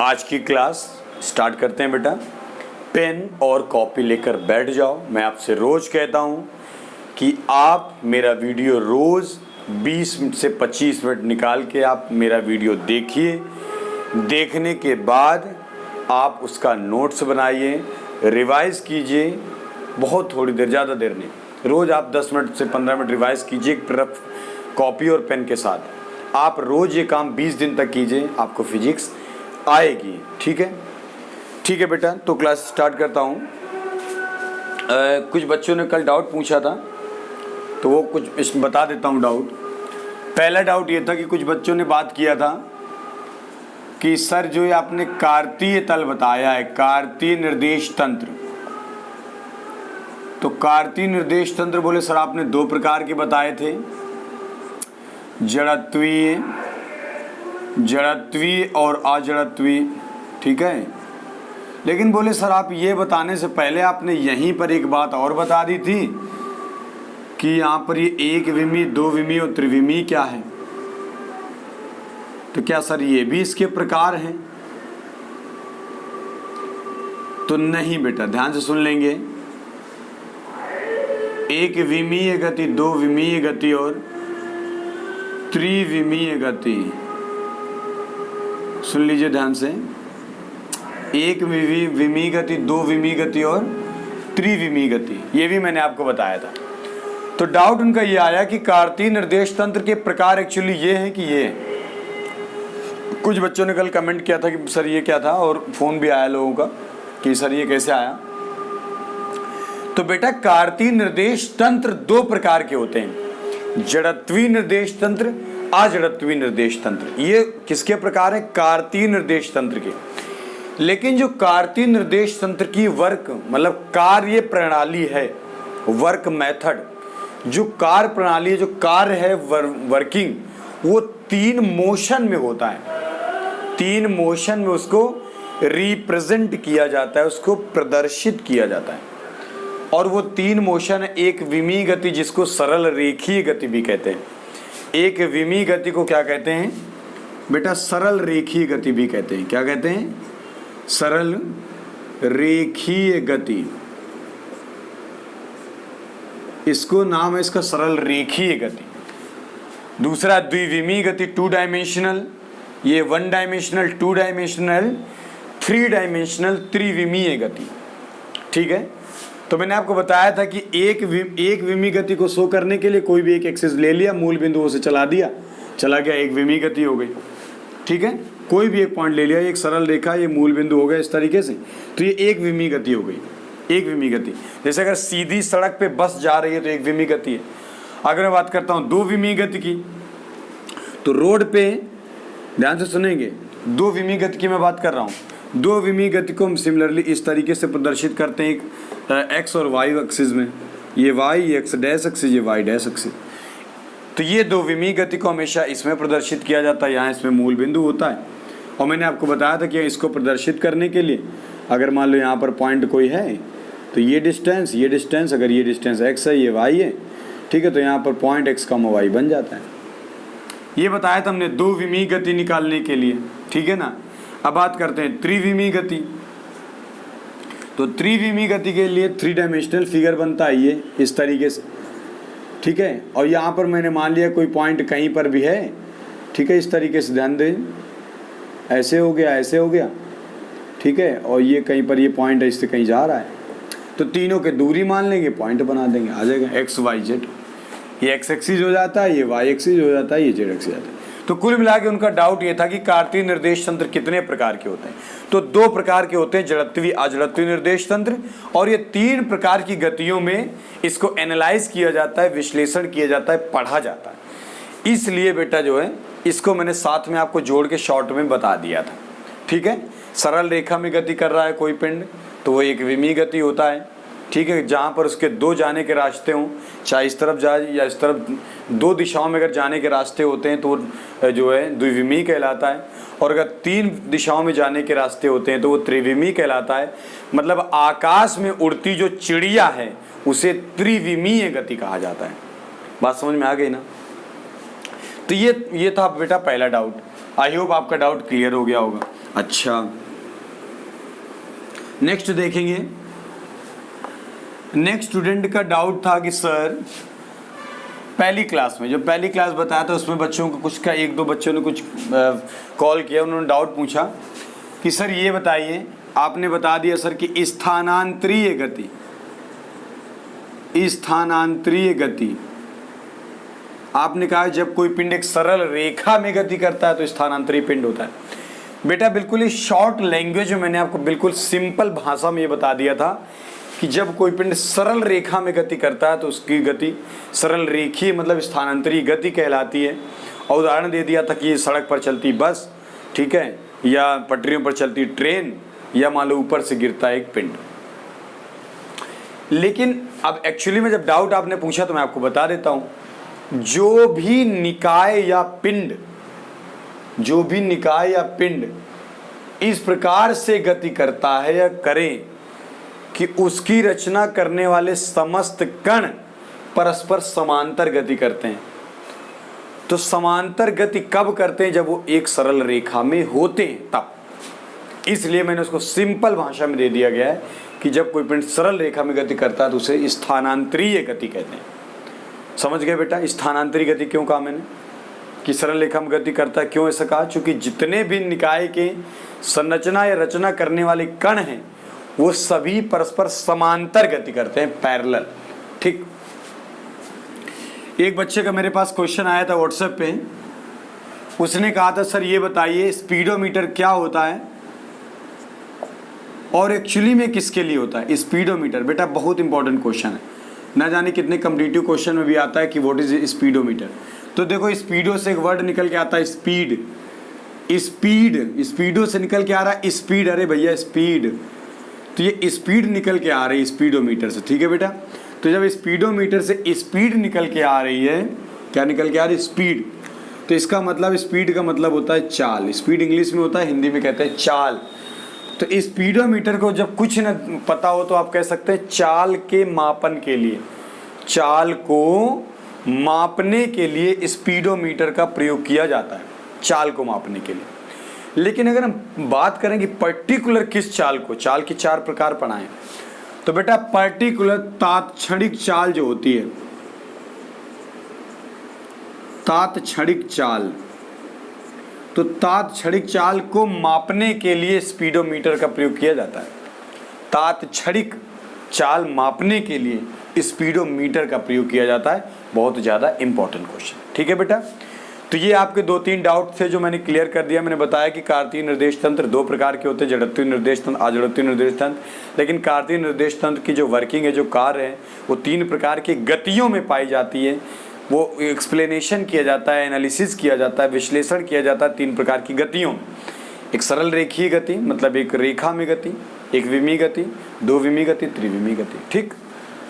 आज की class start करते हैं बेटा। पेन और कॉपी लेकर बैठ जाओ। मैं आपसे रोज़ कहता हूँ कि आप मेरा वीडियो रोज़ 20 से 25 मिनट निकाल के आप मेरा वीडियो देखिए। देखने के बाद आप उसका नोट्स बनाइए, रिवाइज़ कीजिए। बहुत थोड़ी देर, ज़्यादा देर नहीं, रोज़ आप 10 मिनट से 15 मिनट रिवाइज़ कीजिए एक तरफ कॉपी और पेन के साथ। आप रोज़ ये काम 20 दिन तक कीजिए, आपको फिजिक्स आएगी। ठीक है, ठीक है बेटा। तो क्लास स्टार्ट करता हूँ। कुछ बच्चों ने कल डाउट पूछा था, तो वो कुछ बता देता हूँ डाउट। पहला डाउट ये था कि कुछ बच्चों ने बात किया था कि सर जो ये आपने कार्तीय तल बताया है, कार्तीय निर्देश तंत्र, तो कार्तीय निर्देश तंत्र बोले सर आपने 2 प्रकार के बताए थे, जड़त्वीय और अजड़त्वीय। ठीक है, लेकिन बोले सर आप ये बताने से पहले आपने यहीं पर एक बात और बता दी थी कि यहाँ पर ये 1 विमीय, 2 विमीय और त्रिविमीय क्या है। तो क्या सर ये भी इसके प्रकार हैं? तो नहीं बेटा, ध्यान से सुन लेंगे। 1 विमीय गति, 2 विमीय गति और त्रिविमीय गति। सुन लीजिए ध्यान से। 1 विमीय गति, 2 विमीय गति और त्रिविमीय गति, ये भी मैंने आपको बताया था। तो डाउट उनका ये आया कि कार्तीय निर्देश तंत्र के प्रकार एक्चुअली ये हैं कि ये हैं। कुछ बच्चों ने कल कमेंट किया था कि सर ये क्या था, और फोन भी आया लोगों का कि सर ये कैसे आया। तो बेटा कार्तीय निर्देश तंत्र 2 प्रकार के होते हैं, जड़त्वीय निर्देश तंत्र, अजड़त्वीय निर्देश तंत्र। ये किसके प्रकार है? कार्तीय निर्देश तंत्र के। लेकिन जो कार्तीय निर्देश तंत्र की वर्क मतलब कार्य प्रणाली है, वर्क मेथड, जो कार्य प्रणाली है, जो कार्य है वर्किंग, वो 3 मोशन में होता है। 3 मोशन में उसको रिप्रेजेंट किया जाता है, उसको प्रदर्शित किया जाता है। और वो 3 मोशन है, 1 विमीय गति जिसको सरल रेखीय गति भी कहते हैं। 1 विमीय गति को क्या कहते हैं बेटा? सरल रेखीय गति भी कहते हैं। क्या कहते हैं? सरल रेखीय गति। इसको नाम है इसका सरल रेखीय गति। दूसरा द्विविमीय गति, 2 डायमेंशनल, ये 1 डायमेंशनल, 2 डायमेंशनल, 3 डायमेंशनल, त्रिविमीय गति। ठीक है, तो मैंने आपको बताया था कि एक विमीय गति को शो करने के लिए कोई भी एक एक्सिस ले लिया, मूल बिंदुओं से चला दिया, चला गया, 1 विमीय गति हो गई। ठीक है, कोई भी एक पॉइंट ले लिया, एक सरल रेखा, ये मूल बिंदु हो गया इस तरीके से, तो ये 1 विमीय गति हो गई। 1 विमीय गति। जैसे अगर सीधी सड़क पे बस जा रही है तो 1 विमीय गति है। अगर मैं बात करता हूँ 2 विमीय गति की, तो रोड पे, ध्यान से सुनेंगे, 2 विमीय गति की मैं बात कर रहा हूँ। 2 विमीय गति को हम सिमिलरली इस तरीके से प्रदर्शित करते हैं, एक एक्स और वाई एक्सिस में, ये वाई, ये एक्स डैश एक्सिस, ये वाई डैश एक्सिस। तो ये 2 विमीय गति को हमेशा इसमें प्रदर्शित किया जाता है, यहाँ इसमें मूल बिंदु होता है। और मैंने आपको बताया था कि इसको प्रदर्शित करने के लिए अगर मान लो यहाँ पर पॉइंट कोई है, तो ये डिस्टेंस, अगर ये डिस्टेंस x है, ये y है, ठीक है, तो यहाँ पर पॉइंट x, y बन जाता है। ये बताया था हमने 2 विमीय गति निकालने के लिए। ठीक है ना। अब बात करते हैं त्रिविमीय गति। तो त्रिविमीय गति के लिए 3 डायमेंशनल फिगर बनता है ये इस तरीके से। ठीक है, और यहाँ पर मैंने मान लिया कोई पॉइंट कहीं पर भी है। ठीक है, इस तरीके से ध्यान दें, ऐसे हो गया, ऐसे हो गया। ठीक है, और ये कहीं पर ये पॉइंट है, इससे कहीं जा रहा है, तो तीनों के दूरी मान लेंगे, पॉइंट बना देंगे, आ जाएगा x y z। ये x एक्सिस हो जाता है, ये y एक्सिस हो जाता है, ये z एक्सिस हो जाता है। तो कुल मिला के उनका डाउट ये था कि कार्तीय निर्देश तंत्र कितने प्रकार के होते हैं। तो 2 प्रकार के होते हैं, जड़त्वीय, अजड़त्वीय निर्देश तंत्र। और ये 3 प्रकार की गतियों में इसको एनालाइज किया जाता है, विश्लेषण किया जाता है, पढ़ा जाता है। इसलिए बेटा जो है इसको मैंने साथ में आपको जोड़ के शॉर्ट में बता दिया था। ठीक है, सरल रेखा में गति कर रहा है कोई पिंड, तो वो 1 विमीय गति होता है। ठीक है, जहाँ पर उसके 2 जाने के रास्ते हों, चाहे इस तरफ जाए या इस तरफ, 2 दिशाओं में अगर जाने के रास्ते होते हैं तो जो है द्विविमीय कहलाता है। और अगर 3 दिशाओं में जाने के रास्ते होते हैं तो वो त्रिविमीय कहलाता है। मतलब आकाश में उड़ती जो चिड़िया है उसे त्रिविमीय गति कहा जाता है। बात समझ में आ गई ना। तो ये था बेटा पहला डाउट। आई होप आपका डाउट क्लियर हो गया होगा। अच्छा, नेक्स्ट देखेंगे। नेक्स्ट स्टूडेंट का डाउट था कि सर पहली क्लास में, जो पहली क्लास बताया था उसमें बच्चों को कुछ का, एक दो बच्चों ने कुछ कॉल किया, उन्होंने डाउट पूछा कि सर ये बताइए, आपने बता दिया सर कि स्थानांतरीय गति, स्थानांतरीय गति, आपने कहा जब कोई पिंड एक सरल रेखा में गति करता है तो स्थानांतरीय पिंड होता है। बेटा बिल्कुल ही शॉर्ट लैंग्वेज में मैंने आपको बिल्कुल सिंपल भाषा में ये बता दिया था कि जब कोई पिंड सरल रेखा में गति करता है तो उसकी गति सरल रेखीय मतलब स्थानांतरीय गति कहलाती है। और उदाहरण दे दिया था कि ये सड़क पर चलती बस, ठीक है, या पटरियों पर चलती ट्रेन, या मान लो ऊपर से गिरता है एक पिंड। लेकिन अब एक्चुअली में जब डाउट आपने पूछा तो मैं आपको बता देता हूं, जो भी निकाय या पिंड, जो भी निकाय या पिंड इस प्रकार से गति करता है या करें कि उसकी रचना करने वाले समस्त कण परस्पर समांतर गति करते हैं। तो समांतर गति कब करते हैं? जब वो एक सरल रेखा में होते हैं तब। इसलिए मैंने उसको सिंपल भाषा में दे दिया गया है कि जब कोई पिंड सरल रेखा में गति करता है तो उसे स्थानांतरीय गति कहते हैं। समझ गए बेटा? स्थानांतरीय गति क्यों कहा मैंने कि सरल रेखा में गति करता है? क्यों ऐसा कहा? क्योंकि जितने भी निकाय के संरचना या रचना करने वाले कण हैं वो सभी परस्पर समांतर गति करते हैं, पैरेलल। ठीक। एक बच्चे का मेरे पास क्वेश्चन आया था व्हाट्सएप पे, उसने कहा था सर ये बताइए स्पीडोमीटर क्या होता है और एक्चुअली में किसके लिए होता है स्पीडोमीटर? बेटा बहुत इंपॉर्टेंट क्वेश्चन है, ना जाने कितने कॉम्पिटिटिव क्वेश्चन में भी आता है कि व्हाट इज स्पीडोमीटर। तो देखो स्पीडो से एक वर्ड निकल के आता है स्पीड, स्पीड, स्पीडो से निकल के आ रहा है स्पीड। अरे भैया स्पीड, तो ये स्पीड निकल के आ रही है स्पीडोमीटर से, ठीक है बेटा। तो जब स्पीडोमीटर से स्पीड निकल के आ रही है, क्या निकल के आ रही है? स्पीड। तो इसका मतलब स्पीड का मतलब होता है चाल। स्पीड इंग्लिश में होता है, हिंदी में कहते हैं चाल। तो स्पीडोमीटर को जब कुछ न पता हो तो आप कह सकते हैं चाल के मापन के लिए, चाल को मापने के लिए स्पीडोमीटर का प्रयोग किया जाता है, चाल को मापने के लिए। लेकिन अगर हम बात करें कि पर्टिकुलर किस चाल को, चाल की चार प्रकार पढ़ाएं, तो बेटा पर्टिकुलर तात्क्षणिक चाल जो होती है, तात्क्षणिक चाल, तो तात्क्षणिक चाल को मापने के लिए स्पीडोमीटर का प्रयोग किया जाता है। तात्क्षणिक चाल मापने के लिए स्पीडोमीटर का प्रयोग किया जाता है। बहुत ज़्यादा इंपॉर्टेंट क्वेश्चन, ठीक है बेटा। तो ये आपके दो तीन डाउट थे जो मैंने क्लियर कर दिया। मैंने बताया कि कार्तीय निर्देश तंत्र दो प्रकार के होते हैं, जड़त्वीय निर्देश तंत्र, अजड़त्वीय निर्देश तंत्र। लेकिन कार्तीय निर्देश तंत्र की जो वर्किंग है, जो कार्य है, वो तीन प्रकार की गतियों में पाई जाती है। वो एक्सप्लेनेशन किया जाता है, एनालिसिस किया जाता है, विश्लेषण किया जाता है तीन प्रकार की गतियों। एक सरल रेखीय गति मतलब एक रेखा में गति, एक विमी गति, दो विमी गति, त्रिविमी गति, ठीक।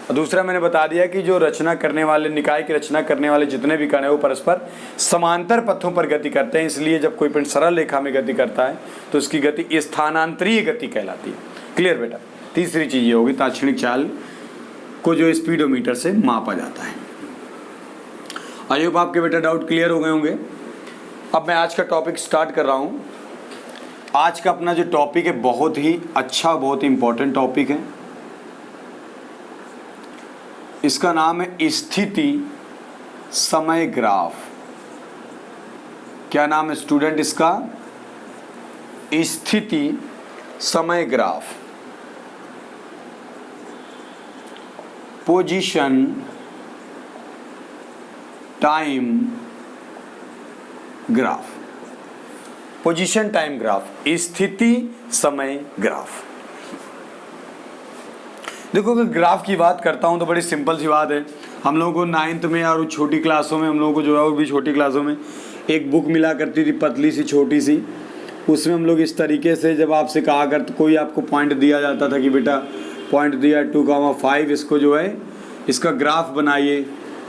और दूसरा मैंने बता दिया कि जो रचना करने वाले, निकाय की रचना करने वाले जितने भी कण हैं वो परस्पर समांतर पथों पर गति करते हैं। इसलिए जब कोई पिंड सरल रेखा में गति करता है तो उसकी गति स्थानांतरीय गति कहलाती है। क्लियर बेटा? तीसरी चीज ये होगी तात्क्षणिक चाल को जो स्पीडोमीटर से मापा जाता है। आई होप आपके बेटा डाउट क्लियर हो गए होंगे। अब मैं आज का टॉपिक स्टार्ट कर रहा हूँ। आज का अपना जो टॉपिक है बहुत ही अच्छा, बहुत ही इंपॉर्टेंट टॉपिक है। इसका नाम है स्थिति समय ग्राफ। क्या नाम है स्टूडेंट इसका? स्थिति समय graph. Position time graph, position time graph, स्थिति समय ग्राफ। देखो अगर ग्राफ की बात करता हूँ तो बड़ी सिंपल सी बात है। हम लोगों को 9th में और छोटी क्लासों में हम लोगों को जो है वो भी छोटी क्लासों में एक बुक मिला करती थी, पतली सी छोटी सी। उसमें हम लोग इस तरीके से जब आपसे कहा करते, कोई आपको पॉइंट दिया जाता था कि बेटा पॉइंट दिया 2,5, इसको जो है इसका ग्राफ बनाइए।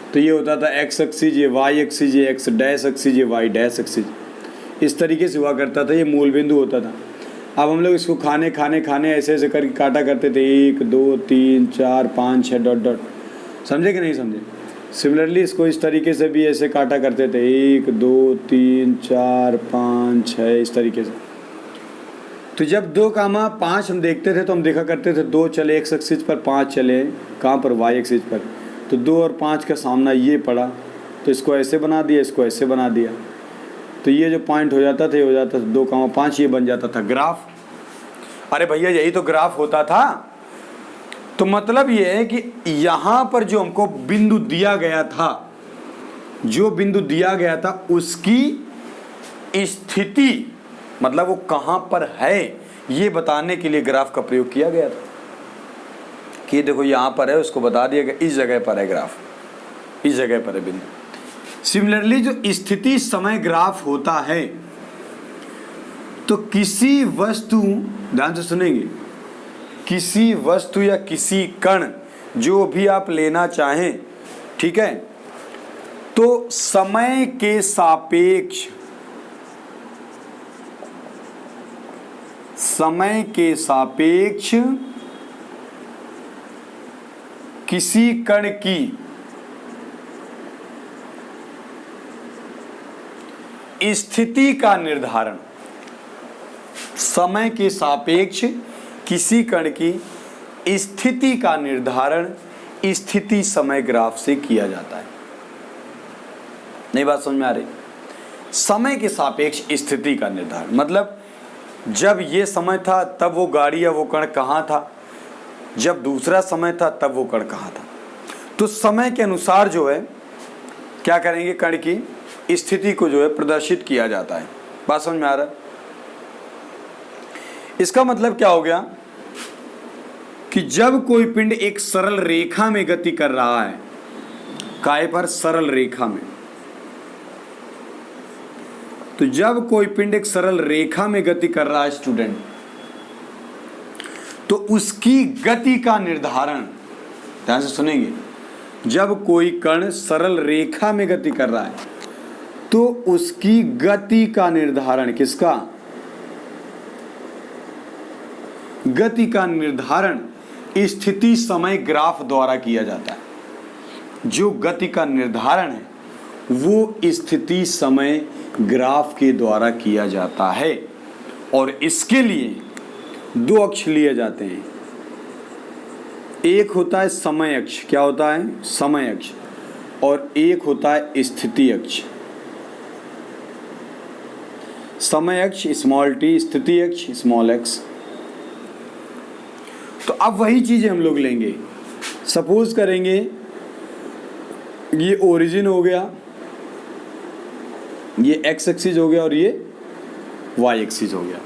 तो ये होता था एक्स एक्सिस, ये वाई एक्सिस, ये एक्स डैश एक्सिस, ये वाई डैश एक्सिस, इस तरीके से हुआ करता था। ये मूल बिंदु होता था। अब हम लोग इसको खाने ऐसे ऐसे करके काटा करते थे, 1 2 3 4 5 6 डॉट डॉट। समझे कि नहीं समझे? सिमिलरली इसको इस तरीके से भी ऐसे काटा करते थे, 1 2 3 4 5 6, इस तरीके से। तो जब 2,5 हम देखते थे तो हम देखा करते थे 2 चले x एक्सिस पर, 5 चले कहाँ पर, y एक्सिस पर। तो 2 और 5 का सामना ये पड़ा, तो इसको ऐसे बना दिया, इसको ऐसे बना दिया, तो ये जो पॉइंट हो जाता था, ये हो जाता था 2,5, ये बन जाता था ग्राफ। अरे भैया यही तो ग्राफ होता था। तो मतलब ये है कि यहाँ पर जो हमको बिंदु दिया गया था, जो बिंदु दिया गया था उसकी स्थिति, मतलब वो कहाँ पर है ये बताने के लिए ग्राफ का प्रयोग किया गया था कि देखो यहाँ पर है, उसको बता दिया गया इस जगह पर है ग्राफ, इस जगह पर है बिंदु। सिमिलरली जो स्थिति समय ग्राफ होता है, तो किसी वस्तु, ध्यान से सुनेंगे, किसी वस्तु या किसी कण जो भी आप लेना चाहें, ठीक है, तो समय के सापेक्ष, समय के सापेक्ष किसी कण की स्थिति का निर्धारण, समय के सापेक्ष किसी कण की स्थिति का निर्धारण स्थिति समय ग्राफ से किया जाता है। नई बात समझ में आ रही? समय के सापेक्ष स्थिति का निर्धारण मतलब जब ये समय था तब वो गाड़ी या वो कण कहाँ था, जब दूसरा समय था तब वो कण कहाँ था। तो समय के अनुसार जो है क्या करेंगे, कण की स्थिति को जो है प्रदर्शित किया जाता है। बात समझ में आ रहा है? इसका मतलब क्या हो गया कि जब कोई पिंड एक सरल रेखा में गति कर रहा है, काय पर, सरल रेखा में, तो जब कोई पिंड एक सरल रेखा में गति कर रहा है स्टूडेंट, तो उसकी गति का निर्धारण, ध्यान से सुनेंगे, जब कोई कण सरल रेखा में गति कर रहा है तो उसकी गति का निर्धारण, किसका, गति का निर्धारण स्थिति समय ग्राफ द्वारा किया जाता है। जो गति का निर्धारण है वो स्थिति समय ग्राफ के द्वारा किया जाता है और इसके लिए 2 अक्ष लिए जाते हैं। एक होता है समय अक्ष, क्या होता है, समय अक्ष, और एक होता है स्थिति अक्ष। समय अक्ष स्मॉल टी, स्थिति अक्ष स्मॉल एक्स। तो अब वही चीजें हम लोग लेंगे। सपोज करेंगे ये ओरिजिन हो गया, ये एक्स एक्सिस हो गया और ये वाई एक्सिस हो गया।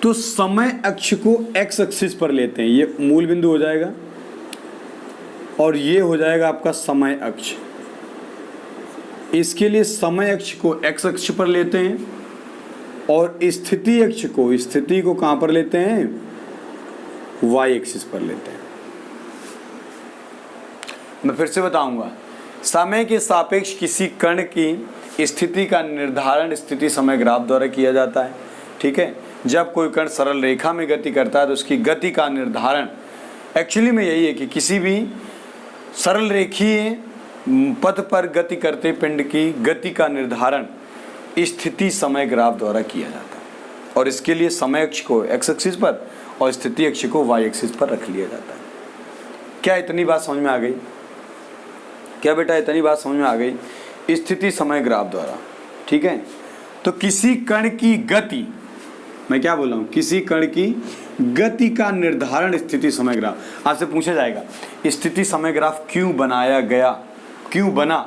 तो समय अक्ष को एक्स एक्सिस पर लेते हैं, ये मूल बिंदु हो जाएगा और ये हो जाएगा आपका समय अक्ष। इसके लिए समय अक्ष को एक्स अक्ष पर लेते हैं और स्थिति अक्ष को, स्थिति को कहां पर लेते हैं, वाई एक्सिस पर लेते हैं। मैं फिर से बताऊंगा, समय के सापेक्ष किसी कण की स्थिति का निर्धारण स्थिति समय ग्राफ द्वारा किया जाता है, ठीक है। जब कोई कण सरल रेखा में गति करता है तो उसकी गति का निर्धारण एक्चुअली में यही है कि किसी भी सरल रेखीय पथ पर गति करते पिंड की गति का निर्धारण स्थिति समय ग्राफ द्वारा किया जाता है और इसके लिए समय अक्ष को एक्स एक्सिस पर और स्थिति अक्ष को वाई एक्सिस पर रख लिया जाता है। क्या इतनी बात समझ में आ गई? क्या बेटा इतनी बात समझ में आ गई? स्थिति समय ग्राफ द्वारा, ठीक है। तो किसी कण की गति, मैं क्या बोल रहा हूँ, किसी कण की गति का निर्धारण स्थिति समय ग्राफ। आपसे पूछा जाएगा स्थिति समय ग्राफ क्यों बनाया गया, क्यों बना?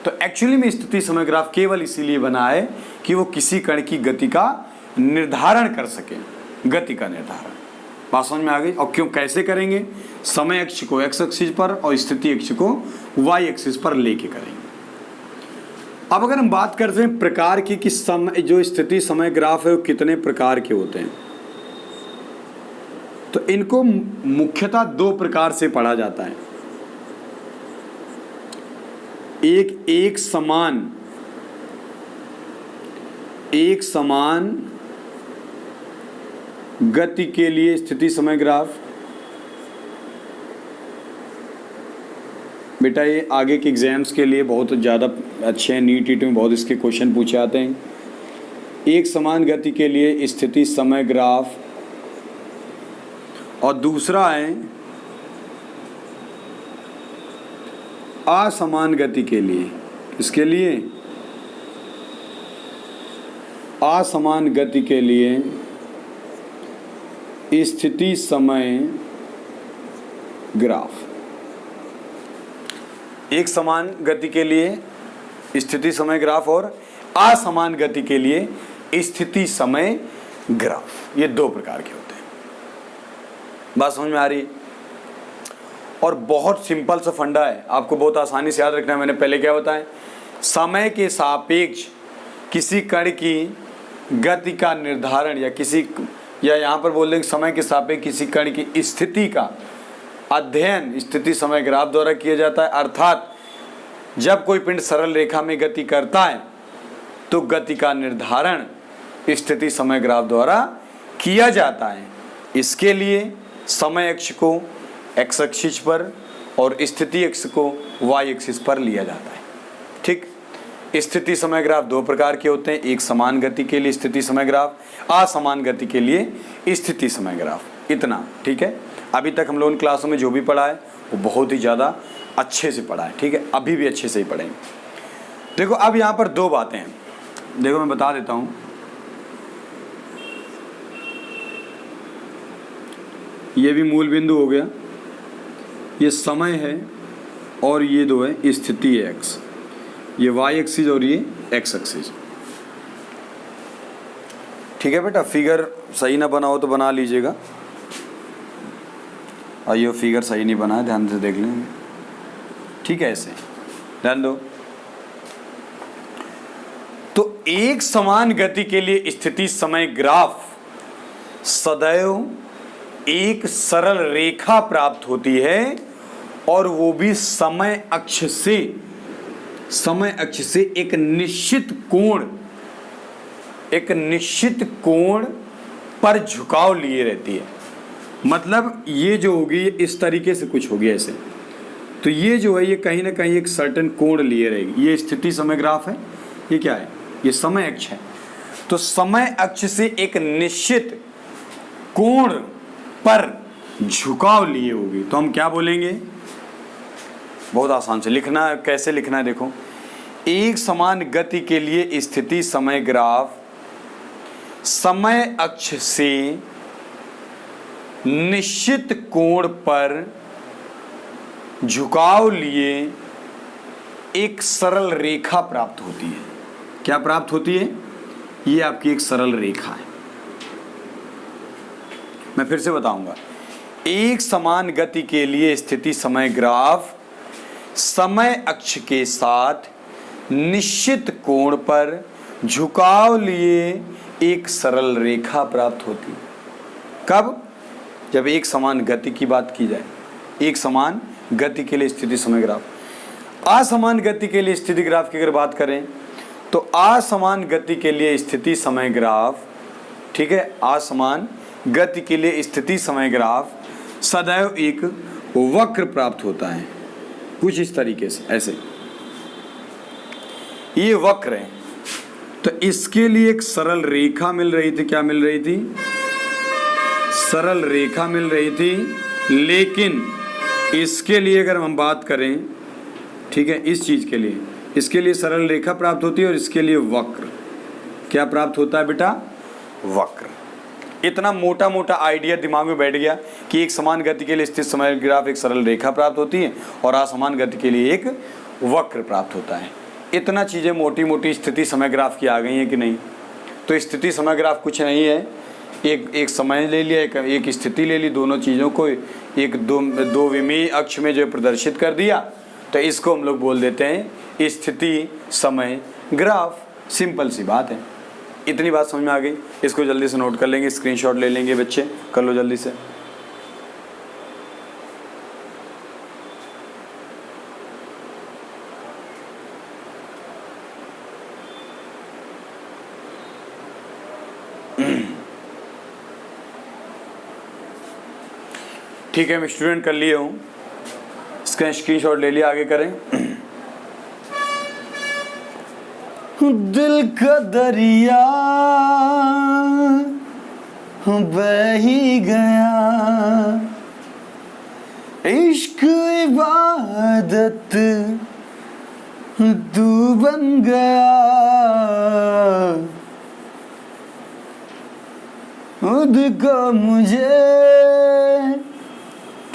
तो एक्चुअली में स्थिति समय ग्राफ केवल इसीलिए बना है कि वो किसी कण की गति का निर्धारण कर सके, गति का निर्धारण। बात समझ में आ गई? और क्यों, कैसे करेंगे? समय अक्ष को एक्स एक्सिस पर और स्थिति अक्ष को वाई एक्सिस पर लेके करेंगे। अब अगर हम बात करते हैं प्रकार की कि समय, जो स्थिति समय ग्राफ है वो कितने प्रकार के होते हैं, तो इनको मुख्यतः 2 प्रकार से पढ़ा जाता है। एक समान गति के लिए स्थिति समय ग्राफ। बेटा ये आगे के एग्जाम्स के लिए बहुत ज़्यादा अच्छे हैं, नीट ईट में बहुत इसके क्वेश्चन पूछे आते हैं। एक समान गति के लिए स्थिति समय ग्राफ, और दूसरा है असमान गति के लिए। इसके लिए असमान गति के लिए स्थिति समय ग्राफ। एक समान गति के लिए स्थिति समय ग्राफ और असमान गति के लिए स्थिति समय ग्राफ, ये दो प्रकार के होते हैं। बात समझ में आ रही? और बहुत सिंपल सा फंडा है, आपको बहुत आसानी से याद रखना है। मैंने पहले क्या बताया, समय के सापेक्ष किसी कण की गति का निर्धारण या यहाँ पर बोल देंगे समय के सापेक्ष किसी कण की स्थिति का अध्ययन स्थिति समय ग्राफ द्वारा किया जाता है। अर्थात जब कोई पिंड सरल रेखा में गति करता है तो गति का निर्धारण स्थिति समय ग्राफ द्वारा किया जाता है। इसके लिए समय अक्ष को एक्स एक्सिस पर और स्थिति अक्ष को वाई एक्सिस पर लिया जाता है। ठीक, स्थिति समय ग्राफ दो प्रकार के होते हैं, एक समान गति के लिए स्थिति समय ग्राफ, असमान गति के लिए स्थिति समय ग्राफ। इतना ठीक है। अभी तक हम लोगों ने क्लासों में जो भी पढ़ा है वो बहुत ही ज़्यादा अच्छे से पढ़ा है। ठीक है, अभी भी अच्छे से ही पढ़ेंगे। देखो अब यहाँ पर दो बातें हैं, देखो मैं बता देता हूँ। ये भी मूल बिंदु हो गया, ये समय है और ये दो है स्थिति है एक्स, ये वाई एक्सिस और ये एक्स एक्सिस। ठीक है बेटा, फिगर सही ना बना हो तो बना लीजिएगा। आइए, फिगर सही नहीं बना है, ध्यान से देख लेंगे। ठीक है, ऐसे ध्यान दो। तो एक समान गति के लिए स्थिति समय ग्राफ सदैव एक सरल रेखा प्राप्त होती है और वो भी समय अक्ष से एक निश्चित कोण पर झुकाव लिए रहती है। मतलब ये जो होगी इस तरीके से कुछ होगी ऐसे, तो ये जो है ये कहीं ना कहीं एक सर्टेन कोण लिए रहेगी। ये स्थिति समय ग्राफ है, ये क्या है, ये समय अक्ष है। तो समय अक्ष से एक निश्चित कोण पर झुकाव लिए होगी, तो हम क्या बोलेंगे? बहुत आसान से लिखना है। कैसे लिखना है देखो, एक समान गति के लिए स्थिति समय ग्राफ समय अक्ष से निश्चित कोण पर झुकाव लिए एक सरल रेखा प्राप्त होती है। क्या प्राप्त होती है? ये आपकी एक सरल रेखा है। मैं फिर से बताऊंगा, एक समान गति के लिए स्थिति समय ग्राफ समय अक्ष के साथ निश्चित कोण पर झुकाव लिए एक सरल रेखा प्राप्त होती है। कब? जब एक समान गति की बात की जाए। एक समान गति के लिए स्थिति समय ग्राफ। असमान गति के लिए स्थिति ग्राफ की अगर बात करें तो असमान गति के लिए स्थिति समय ग्राफ, ठीक है, असमान गति के लिए स्थिति समय ग्राफ सदैव एक वक्र प्राप्त होता है, कुछ इस तरीके से, ऐसे ये वक्र है। तो इसके लिए एक सरल रेखा मिल रही थी। क्या मिल रही थी? सरल रेखा मिल रही थी। लेकिन इसके लिए अगर हम बात करें, ठीक है, इस चीज के लिए, इसके लिए सरल रेखा प्राप्त होती है और इसके लिए वक्र। क्या प्राप्त होता है बेटा? वक्र। इतना मोटा मोटा आइडिया दिमाग में बैठ गया कि एक समान गति के लिए स्थित समय ग्राफ एक सरल रेखा प्राप्त होती है और असमान गति के लिए एक वक्र प्राप्त होता है। इतना चीज़ें मोटी मोटी स्थिति समय ग्राफ की आ गई हैं कि नहीं? तो स्थिति समय ग्राफ कुछ नहीं है, एक समय ले लिया, एक स्थिति ले ली, दोनों चीज़ों को एक दो विमीय अक्ष में जो प्रदर्शित कर दिया, तो इसको हम लोग बोल देते हैं स्थिति समय ग्राफ। सिंपल सी बात है। इतनी बात समझ में आ गई? इसको जल्दी से नोट कर लेंगे, स्क्रीनशॉट ले लेंगे बच्चे, कर लो जल्दी से। ठीक है, मैं स्टूडेंट कर लिए हूँ, इसका स्क्रीनशॉट ले लिया, आगे करें। दिल का दरिया बह ही गया, इश्क इबादत तू बन गया, खुद को मुझे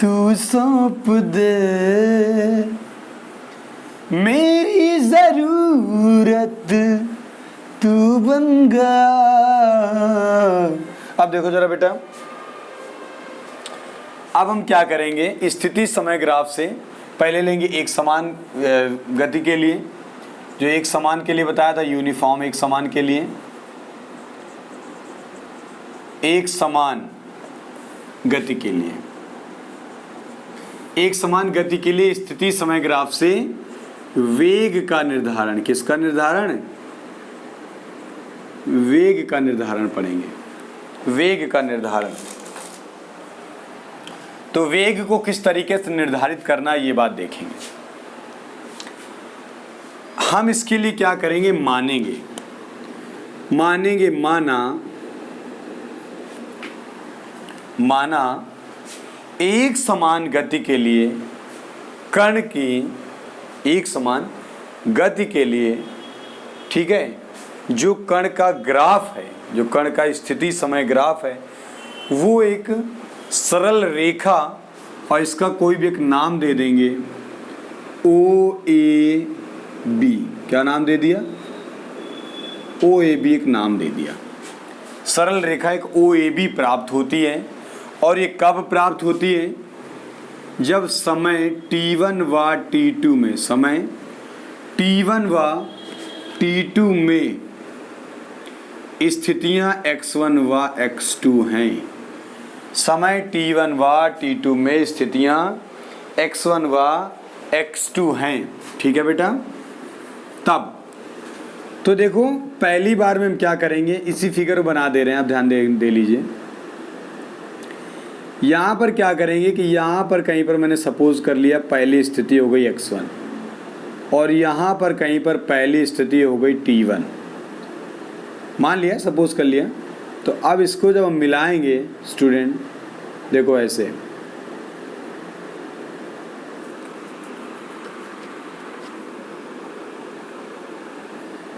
तू सौंप दे, मेरी जरूरत तू बन गया। अब देखो जरा बेटा, अब हम क्या करेंगे, स्थिति समय ग्राफ से पहले लेंगे एक समान गति के लिए, जो एक समान के लिए बताया था, यूनिफॉर्म एक समान के लिए, एक समान गति के लिए, एक समान गति के लिए स्थिति समय ग्राफ से वेग का निर्धारण, किसका निर्धारण, वेग का निर्धारण पढ़ेंगे, वेग का निर्धारण। तो वेग को किस तरीके से निर्धारित करना है ये बात देखेंगे। हम इसके लिए क्या करेंगे, मानेंगे, माना एक समान गति के लिए कण की, एक समान गति के लिए, ठीक है, जो कण का ग्राफ है, जो कण का स्थिति समय ग्राफ है, वो एक सरल रेखा, और इसका कोई भी एक नाम दे देंगे, ओ ए बी। क्या नाम दे दिया, ओ ए बी एक नाम दे दिया। सरल रेखा एक ओ ए बी प्राप्त होती है, और ये कब प्राप्त होती है, जब समय t1 व t2 में, समय t1 व t2 में स्थितियां x1 व x2 हैं। समय t1 व t2 में स्थितियां x1 व x2 हैं, ठीक है बेटा। तब तो देखो पहली बार में हम क्या करेंगे, इसी फिगर को बना दे रहे हैं, आप ध्यान दे लीजिए। यहाँ पर क्या करेंगे कि यहाँ पर कहीं पर मैंने सपोज कर लिया पहली स्थिति हो गई x1, और यहाँ पर कहीं पर पहली स्थिति हो गई t1, मान लिया, सपोज कर लिया। तो अब इसको जब हम मिलाएंगे स्टूडेंट, देखो ऐसे,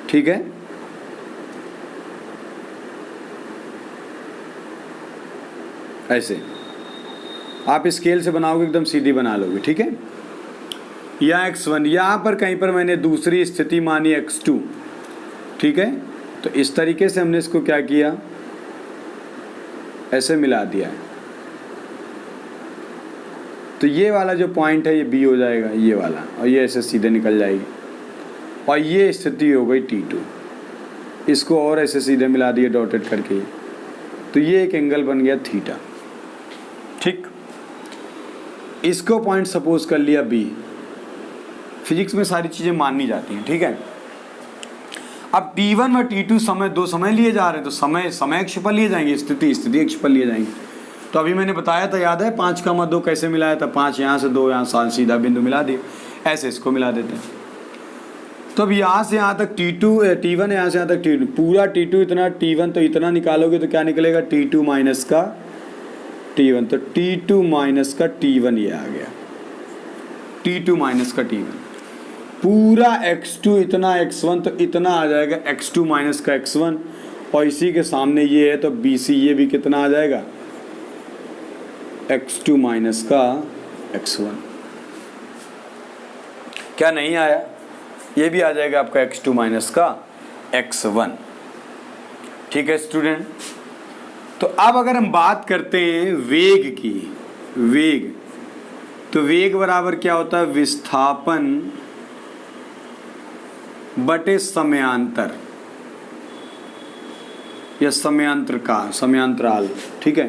ठीक है, ऐसे आप स्केल से बनाओगे एकदम सीधी बना लोगे, ठीक है। या x1, यहाँ पर कहीं पर मैंने दूसरी स्थिति मानी x2, ठीक है। तो इस तरीके से हमने इसको क्या किया, ऐसे मिला दिया है। तो ये वाला जो पॉइंट है ये B हो जाएगा, ये वाला, और ये ऐसे सीधे निकल जाएगी, और ये स्थिति हो गई T2, इसको और ऐसे सीधे मिला दिए डॉटेड करके, तो ये एक एंगल बन गया थीटा, ठीक। इसको पॉइंट सपोज कर लिया B। फिजिक्स में सारी चीज़ें माननी जाती हैं, ठीक है। अब T1 व T2 समय, दो समय लिए जा रहे हैं, तो समय अक्ष पर लिए जाएंगे, स्थिति अक्ष पर लिए जाएंगे। तो अभी मैंने बताया था, याद है 5, 2 कैसे मिलाया था, 5 यहाँ से 2 यहाँ, साल सीधा बिंदु मिला दिए, ऐसे इसको मिला देते हैं। तो अब यहाँ से यहाँ तक T1 यहाँ से यहाँ तक T2, पूरा T2 इतना, T1 तो इतना निकालोगे तो क्या निकलेगा, T2 माइनस का T1, तो T2 माइनस का T1 ये आ गया, T2 माइनस का T1, पूरा x2 इतना x1, तो इतना आ जाएगा x2 माइनस का x1, और इसी के सामने ये है तो BC, ये भी कितना आ जाएगा, x2 माइनस का x1। क्या नहीं आया, ये भी आ जाएगा आपका x2 माइनस का x1, ठीक है स्टूडेंट। तो अब अगर हम बात करते हैं वेग की, वेग, तो वेग बराबर क्या होता है, विस्थापन बटे समयांतर या समयांतर का समयांतराल, ठीक है।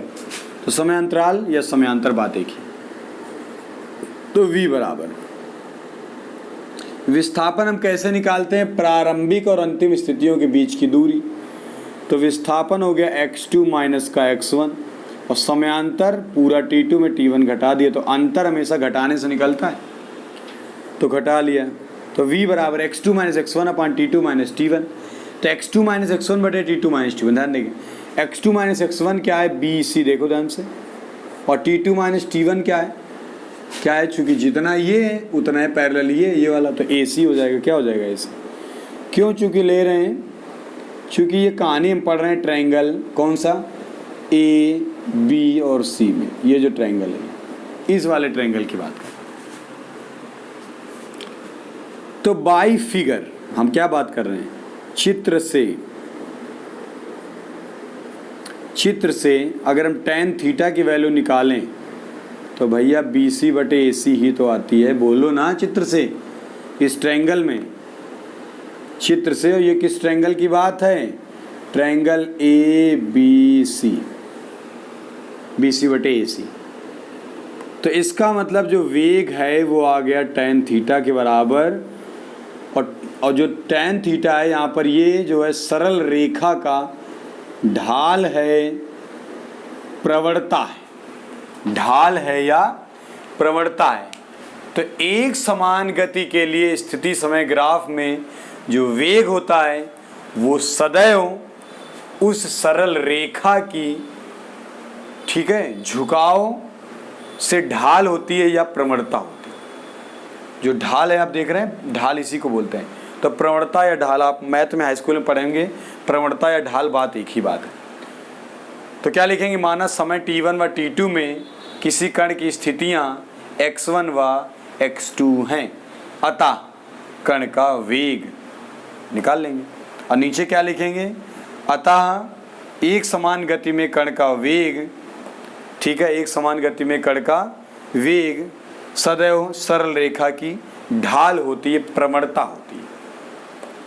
तो समयांतराल या समयांतर बात एक ही। तो V बराबर विस्थापन हम कैसे निकालते हैं, प्रारंभिक और अंतिम स्थितियों के बीच की दूरी। तो विस्थापन हो गया x2 माइनस का x1, और समयांतर पूरा T2 में T1 घटा दिया, तो अंतर हमेशा घटाने से निकलता है, तो घटा लिया। तो v बराबर x2 माइनस x1 अपान t2 माइनस t1। तो x2 माइनस x1 बटे t2 माइनस t1, ध्यान देंगे x2 माइनस x1 क्या है, b c, देखो ध्यान से, और t2 माइनस t1 क्या है, चूंकि जितना ये है उतना है पैरेलल ये वाला, तो AC हो जाएगा, क्या हो जाएगा AC। क्यों, चूंकि ले रहे हैं, चूंकि ये कहानी हम पढ़ रहे हैं ट्रायंगल कौन सा, A B और C में, ये जो ट्रायंगल है इस वाले ट्रायंगल की बात करें। तो बाय फिगर हम क्या बात कर रहे हैं, चित्र से अगर हम tan थीटा की वैल्यू निकालें तो भैया BC बटे AC ही तो आती है, बोलो ना, चित्र से, इस ट्रायंगल में, चित्र से। और ये किस ट्रायंगल की बात है, ट्रायंगल ABC, BC बटे AC। तो इसका मतलब जो वेग है वो आ गया tan थीटा के बराबर, और जो tan थीटा है यहाँ पर, ये जो है सरल रेखा का ढाल है, प्रवणता है, ढाल है या प्रवणता है। तो एक समान गति के लिए स्थिति समय ग्राफ में जो वेग होता है वो सदैव उस सरल रेखा की, ठीक है, झुकाव से ढाल होती है या प्रवणता होती है। जो ढाल है आप देख रहे हैं, ढाल इसी को बोलते हैं। तो प्रवणता या ढाल, आप मैथ में हाई स्कूल में पढ़ेंगे, प्रवणता या ढाल बात एक ही बात है। तो क्या लिखेंगे, माना समय t1 व t2 में किसी कण की स्थितियां x1 व x2 हैं, अतः कण का वेग निकाल लेंगे। और नीचे क्या लिखेंगे, अतः एक समान गति में कण का वेग, ठीक है, एक समान गति में कण का वेग सदैव सरल रेखा की ढाल होती है, प्रवणता होती है।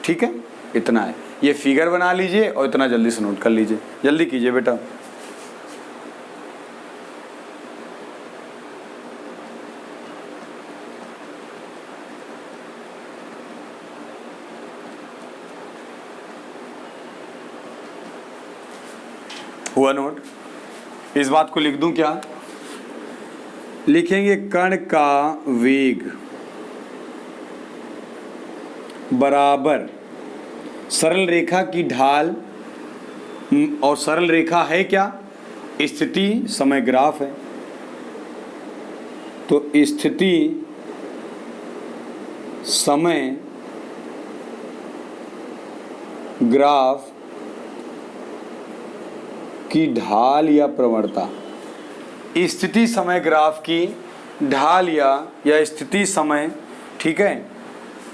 ठीक है, इतना है। ये फिगर बना लीजिए और इतना जल्दी से नोट कर लीजिए, जल्दी कीजिए बेटा। हुआ नोट? इस बात को लिख दूं क्या? लिखेंगे कण का वेग बराबर सरल रेखा की ढाल, और सरल रेखा है क्या? स्थिति समय ग्राफ है। तो स्थिति समय ग्राफ की ढाल या प्रवणता, स्थिति समय ग्राफ की ढाल या स्थिति समय, ठीक है,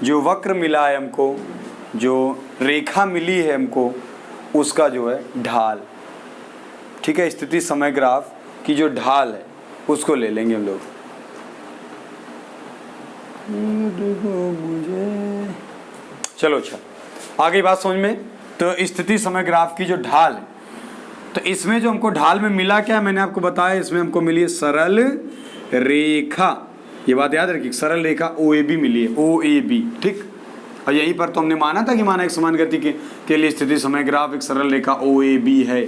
जो वक्र मिला है हमको, जो रेखा मिली है हमको, उसका जो है ढाल, ठीक है, स्थिति समय ग्राफ की जो ढाल है उसको ले लेंगे हम लोग। चलो अच्छा, आगे बात समझ में। तो स्थिति समय ग्राफ की जो ढाल है, तो इसमें जो हमको ढाल में मिला क्या, मैंने आपको बताया, इसमें हमको मिली है सरल रेखा। ये बात याद रखिए, सरल रेखा OAB मिली है, OAB, ठीक। और यहीं पर तो हमने माना था कि माना एक समान गति के लिए स्थिति समय ग्राफ एक सरल रेखा OAB है।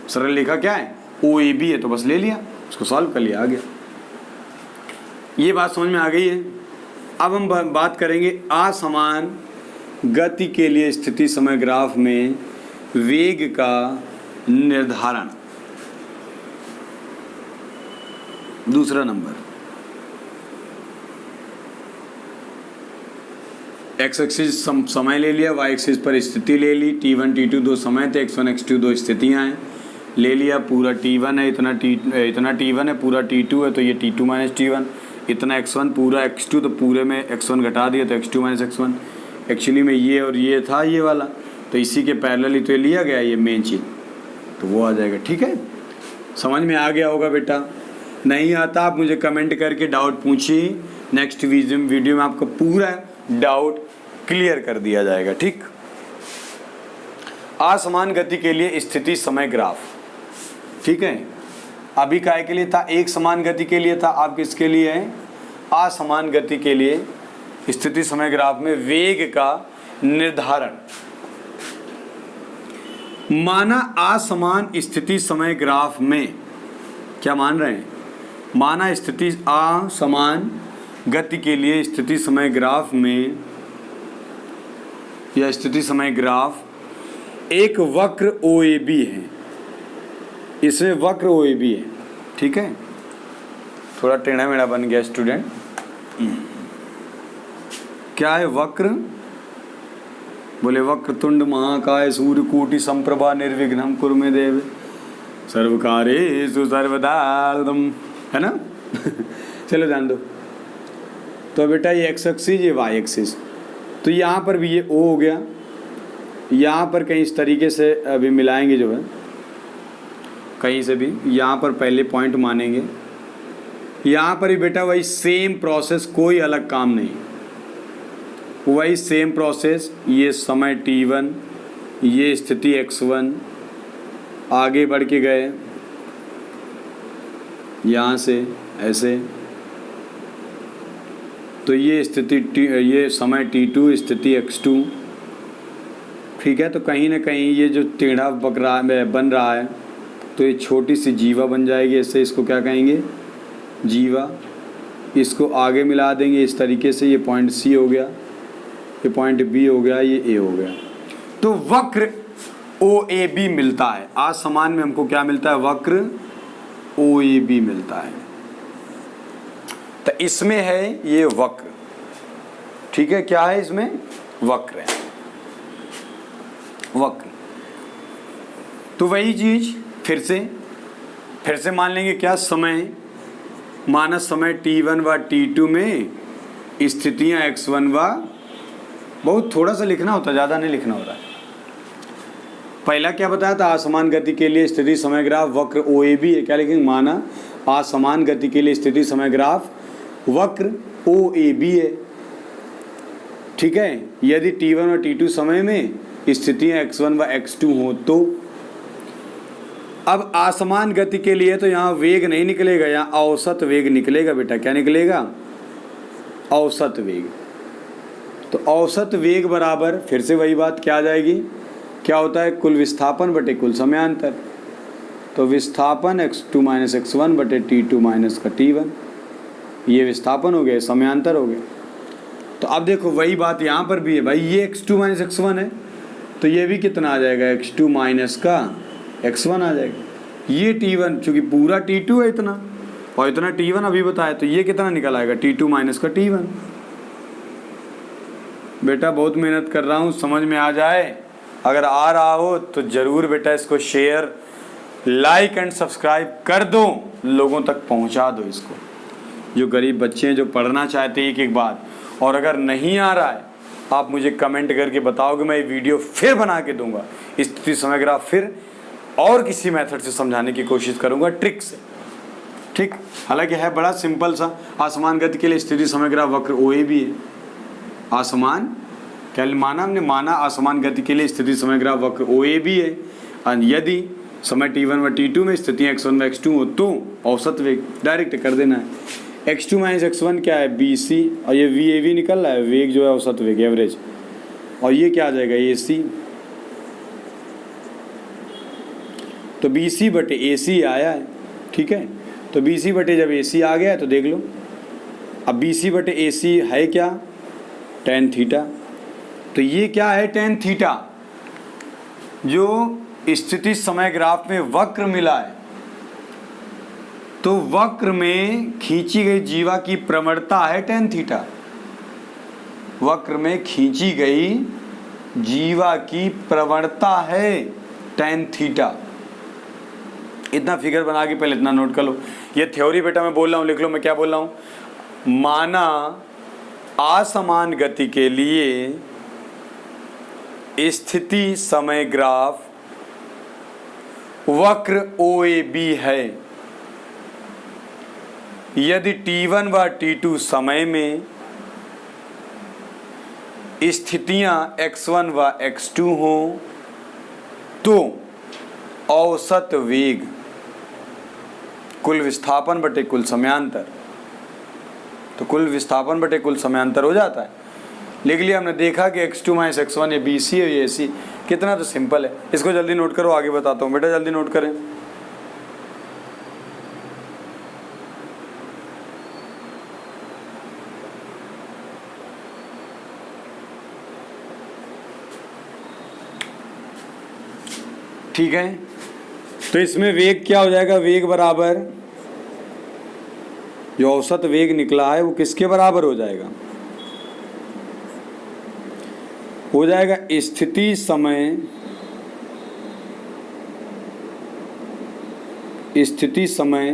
सरल रेखा क्या है? OAB है। तो बस ले लिया, उसको सॉल्व कर लिया, आ गया। ये बात समझ में आ गई है। अब हम बात करेंगे असमान गति के लिए स्थिति समय ग्राफ में वेग का निर्धारण। दूसरा नंबर, एक्स एक्सिस समय ले लिया, वाई एक्सिस पर स्थिति ले ली, t1 t2 दो समय थे, x1 x2 दो स्थितियां हैं, ले लिया। पूरा t1 है, इतना t1 है, पूरा t2 है, तो ये t2 माइनस t1, इतना x1, पूरा x2, तो पूरे में x1 घटा दिया तो x2 माइनस x1। एक्चुअली में ये और ये था ये वाला, तो इसी के पैरेलल तो ये लिया गया, ये मेन चीज़, तो वो आ जाएगा। ठीक है, समझ में आ गया होगा बेटा। नहीं आता आप मुझे कमेंट करके डाउट पूछिए, नेक्स्ट वीडियो में आपको पूरा डाउट क्लियर कर दिया जाएगा। ठीक, असमान गति के लिए स्थिति समय ग्राफ, ठीक है, अभी काय के लिए था? एक समान गति के लिए था। आप किसके लिए है? असमान गति के लिए स्थिति समय ग्राफ में वेग का निर्धारण। माना असमान स्थिति समय ग्राफ में, क्या मान रहे हैं? माना स्थिति असमान गति के लिए स्थिति समय ग्राफ में या स्थिति समय ग्राफ एक वक्र OAB है, इसमें वक्र OAB है, ठीक है। थोड़ा टेढ़ा मेढ़ा बन गया स्टूडेंट। क्या है वक्र? बोले वक्रतुंड महाकाय सूर्यकोटि संप्रभा निर्विघ्नं कुरु मे देव सर्वकार्येषु सर्वदा, है ना। चलो जान दो। तो बेटा ये एक्स एक्सिस, ये वाई एक्सिस, तो यहाँ पर भी ये O हो गया, यहाँ पर कहीं इस तरीके से अभी मिलाएंगे जो है, कहीं से भी यहाँ पर पहले पॉइंट मानेंगे, यहाँ पर ही बेटा वही सेम प्रोसेस, कोई अलग काम नहीं, वही सेम प्रोसेस। ये समय t1, ये स्थिति x1, आगे बढ़ के गए यहाँ से ऐसे, तो ये स्थिति ये समय t2, स्थिति x2, ठीक है। तो कहीं ना कहीं ये जो टेढ़ा बन रहा है, तो ये छोटी सी जीवा बन जाएगी ऐसे, इसको क्या कहेंगे? जीवा। इसको आगे मिला देंगे इस तरीके से, ये पॉइंट C हो गया, ये पॉइंट B हो गया, ये A हो गया। तो वक्र OAB मिलता है। आज समान में हमको क्या मिलता है? वक्र OAB मिलता है। तो इसमें है ये वक्र, ठीक है। क्या है इसमें? वक्र है, वक्र। तो वही चीज फिर से मान लेंगे क्या? समय, माना समय t1 व t2 में स्थितियां x1 व, बहुत थोड़ा सा लिखना होता है, ज़्यादा नहीं लिखना होता है। पहला क्या बताया था? असमान गति के लिए स्थिति समय ग्राफ वक्र OAB है। क्या लिखेंगे? माना असमान गति के लिए स्थिति समय ग्राफ वक्र OAB है, ठीक है। यदि t1 और t2 समय में स्थितियां x1 व x2 हो तो। अब असमान गति के लिए तो यहाँ वेग नहीं निकलेगा, यहाँ औसत वेग निकलेगा बेटा। क्या निकलेगा? औसत वेग। तो औसत वेग बराबर फिर से वही बात क्या आ जाएगी? क्या होता है? कुल विस्थापन बटे कुल समयांतर। तो विस्थापन x2 माइनस x1 बटे t2 माइनस का t1, ये विस्थापन हो गया, समयांतर हो गया। तो अब देखो वही बात यहाँ पर भी है भाई, ये x2 माइनस x1 है, तो ये भी कितना आ जाएगा? x2 माइनस का x1 आ जाएगा। ये t1 चूँकि पूरा t2 है इतना, और इतना t1 अभी बताया, तो ये कितना निकल आएगा? t2 माइनस का t1। बेटा बहुत मेहनत कर रहा हूँ, समझ में आ जाए। अगर आ रहा हो तो ज़रूर बेटा इसको शेयर, लाइक एंड सब्सक्राइब कर दो, लोगों तक पहुँचा दो इसको। जो गरीब बच्चे हैं जो पढ़ना चाहते हैं एक एक बात, और अगर नहीं आ रहा है आप मुझे कमेंट करके बताओगे, मैं ये वीडियो फिर बना के दूंगा, स्थिति समय ग्राफ फिर और किसी मेथड से समझाने की कोशिश करूंगा, ट्रिक से, ठीक। हालांकि है बड़ा सिंपल सा। असमान गति के लिए स्थिति समय ग्राफ वक्र OAB है। असमान क्या माना हमने? माना असमान गति के लिए स्थिति समय ग्राफ वक्र OAB है, और यदि समय t1 व t2 में स्थितियाँ x1 व x2 हो तो औसत वेग डायरेक्ट कर देना है। x2 माइनस x1 क्या है? BC, और ये VAV निकल रहा है, वेग जो है औसत वेग, एवरेज, और ये क्या आ जाएगा? AC। तो BC बटे AC आया है, ठीक है। तो BC बटे जब AC आ गया है तो देख लो, अब BC बटे AC है क्या? tan theta. तो ये क्या है? tan theta. जो स्थिति समय ग्राफ में वक्र मिला है, तो वक्र में खींची गई जीवा की प्रवणता है tan थीटा। वक्र में खींची गई जीवा की प्रवणता है tan थीटा। इतना फिगर बना के पहले इतना नोट कर लो। ये थ्योरी बेटा मैं बोल रहा हूँ, लिख लो मैं क्या बोल रहा हूँ। माना असमान गति के लिए स्थिति समय ग्राफ वक्र OAB है। यदि t1 व t2 समय में स्थितियां x1 व x2 हो तो औसत वेग कुल विस्थापन बटे कुल समयांतर, तो कुल विस्थापन बटे कुल समयांतर हो जाता है। लिख लिया हमने, देखा कि x2 माइनस x1 ये BC है, ये AC। कितना तो सिंपल है। इसको जल्दी नोट करो, आगे बताता हूँ बेटा, जल्दी नोट करें। ठीक है, तो इसमें वेग क्या हो जाएगा, वेग बराबर जो औसत वेग निकला है वो किसके बराबर हो जाएगा, हो जाएगा स्थिति समय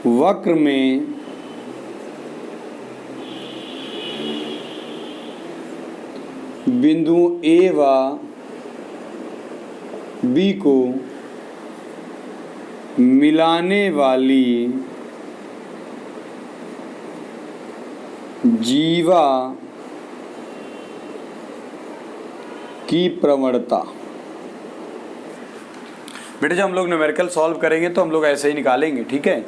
वक्र में बिंदु ए व बी को मिलाने वाली जीवा की प्रवणता। बेटा जब हम लोग न्यूमेरिकल सॉल्व करेंगे तो हम लोग ऐसे ही निकालेंगे, ठीक है।